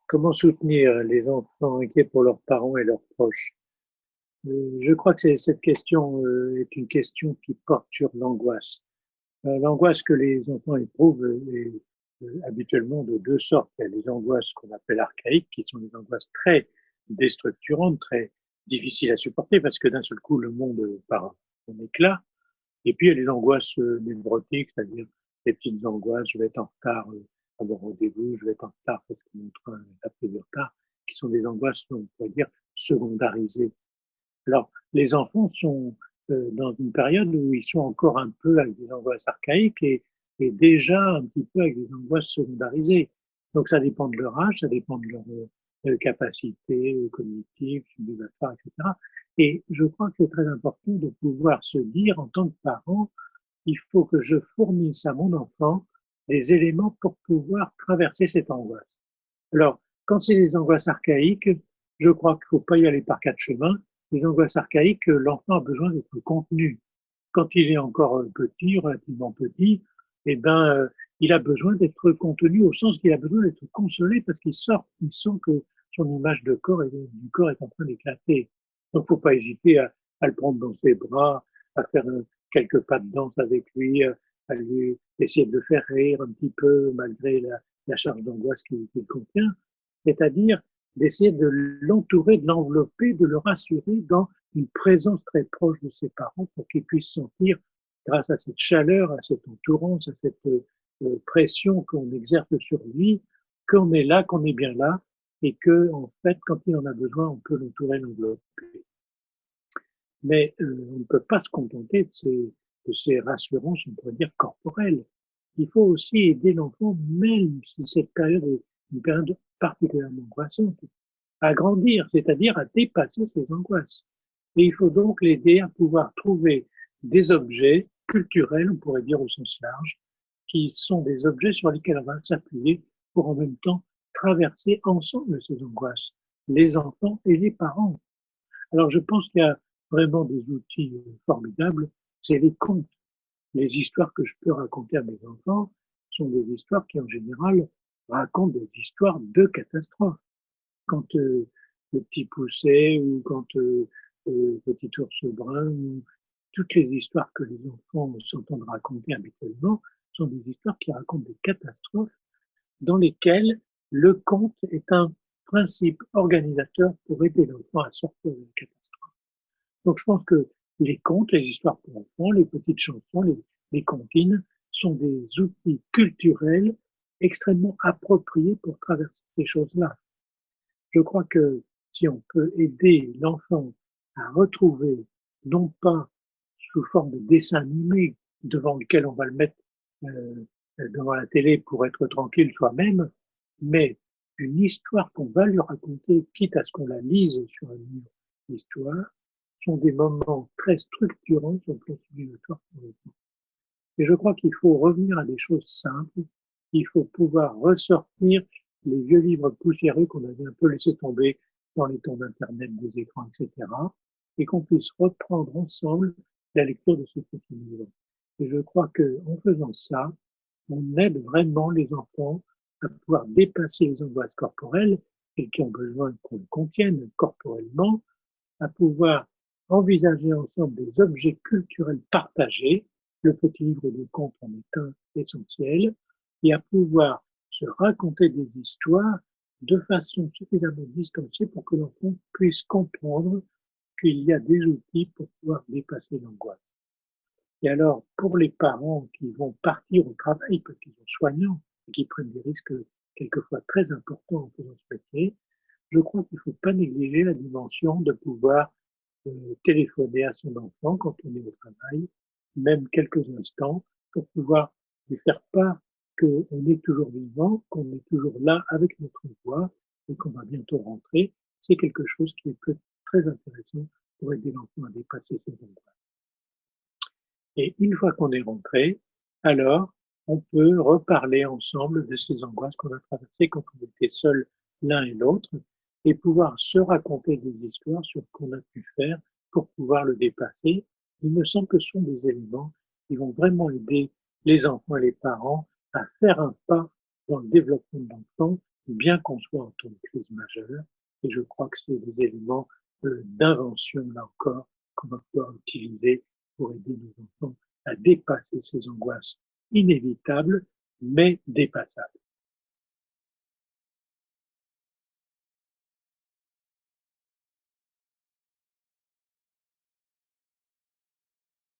Comment soutenir les enfants inquiets pour leurs parents et leurs proches? Je crois que cette question est une question qui porte sur l'angoisse. L'angoisse que les enfants éprouvent est habituellement de deux sortes. Il y a les angoisses qu'on appelle archaïques, qui sont des angoisses très déstructurantes, très difficiles à supporter, parce que d'un seul coup, le monde part en éclats. Et puis, il y a les angoisses névrotiques, c'est-à-dire les petites angoisses, je vais être en retard à mon rendez-vous, je vais être en retard parce que mon train a pris du retard, qui sont des angoisses, on pourrait dire, secondarisées. Alors, les enfants sont dans une période où ils sont encore un peu avec des angoisses archaïques et déjà un petit peu avec des angoisses secondarisées. Donc, ça dépend de leur âge, ça dépend de leur capacité cognitive, sublimatoire, etc. Et je crois que c'est très important de pouvoir se dire en tant que parent, il faut que je fournisse à mon enfant des éléments pour pouvoir traverser cette angoisse. Alors, quand c'est des angoisses archaïques, je crois qu'il ne faut pas y aller par quatre chemins. Les angoisses archaïques, l'enfant a besoin d'être contenu. Quand il est encore petit, relativement petit, eh ben, il a besoin d'être contenu au sens qu'il a besoin d'être consolé parce qu'il sort, il sent que son image de corps du corps est en train d'éclater. Donc, il ne faut pas hésiter à le prendre dans ses bras, à faire quelques pas de danse avec lui, à lui essayer de le faire rire un petit peu malgré la charge d'angoisse qu'il contient, c'est-à-dire d'essayer de l'entourer, de l'envelopper, de le rassurer dans une présence très proche de ses parents pour qu'il puisse sentir, grâce à cette chaleur, à cette entourance, à cette pression qu'on exerce sur lui, qu'on est là, qu'on est bien là, et que, en fait, quand il en a besoin, on peut l'entourer, l'envelopper. Mais on ne peut pas se contenter de ces rassurances, on pourrait dire, corporelles. Il faut aussi aider l'enfant, même si cette période est une période particulièrement angoissante, à grandir, c'est-à-dire à dépasser ses angoisses. Et il faut donc l'aider à pouvoir trouver des objets culturels, on pourrait dire au sens large, qui sont des objets sur lesquels on va s'appuyer pour en même temps traverser ensemble ces angoisses, les enfants et les parents. Alors je pense qu'il y a vraiment des outils formidables, c'est les contes. Les histoires que je peux raconter à mes enfants sont des histoires qui en général racontent des histoires de catastrophes. Quand le petit pousset ou quand petit ours brun, ou toutes les histoires que les enfants s'entendent raconter habituellement sont des histoires qui racontent des catastrophes dans lesquelles le conte est un principe organisateur pour aider l'enfant à sortir de la catastrophe. Donc je pense que les contes, les histoires pour enfants, les petites chansons, les comptines sont des outils culturels extrêmement appropriés pour traverser ces choses-là. Je crois que si on peut aider l'enfant à retrouver, non pas sous forme de dessin animé devant lequel on va le mettre euh, devant la télé pour être tranquille soi-même, mais une histoire qu'on va lui raconter, quitte à ce qu'on la lise sur un livre d'histoire, sont des moments très structurants sur le plan civilisatoire pour l'enfant. Et je crois qu'il faut revenir à des choses simples. Il faut pouvoir ressortir les vieux livres poussiéreux qu'on avait un peu laissé tomber dans les temps d'Internet, des écrans, etc. Et qu'on puisse reprendre ensemble la lecture de ce petit livre. Et je crois qu'en faisant ça, on aide vraiment les enfants à pouvoir dépasser les angoisses corporelles et qui ont besoin qu'on le contienne corporellement, à pouvoir envisager ensemble des objets culturels partagés, le petit livre de contes en est un essentiel, et à pouvoir se raconter des histoires de façon suffisamment distanciée pour que l'enfant puisse comprendre qu'il y a des outils pour pouvoir dépasser l'angoisse. Et alors, pour les parents qui vont partir au travail parce qu'ils sont soignants et qui prennent des risques quelquefois très importants en faisant ce métier, je crois qu'il ne faut pas négliger la dimension de pouvoir téléphoner à son enfant quand on est au travail, même quelques instants, pour pouvoir lui faire part qu'on est toujours vivant, qu'on est toujours là avec notre voix et qu'on va bientôt rentrer. C'est quelque chose qui est très intéressant pour aider l'enfant à dépasser ses angoisses. Et une fois qu'on est rentré, alors on peut reparler ensemble de ces angoisses qu'on a traversées quand on était seuls l'un et l'autre et pouvoir se raconter des histoires sur ce qu'on a pu faire pour pouvoir le dépasser. Il me semble que ce sont des éléments qui vont vraiment aider les enfants et les parents à faire un pas dans le développement de l'enfant bien qu'on soit en temps de crise majeure. Et je crois que c'est des éléments d'invention, là encore, qu'on va pouvoir utiliser pour aider nos enfants à dépasser ces angoisses inévitables, mais dépassables.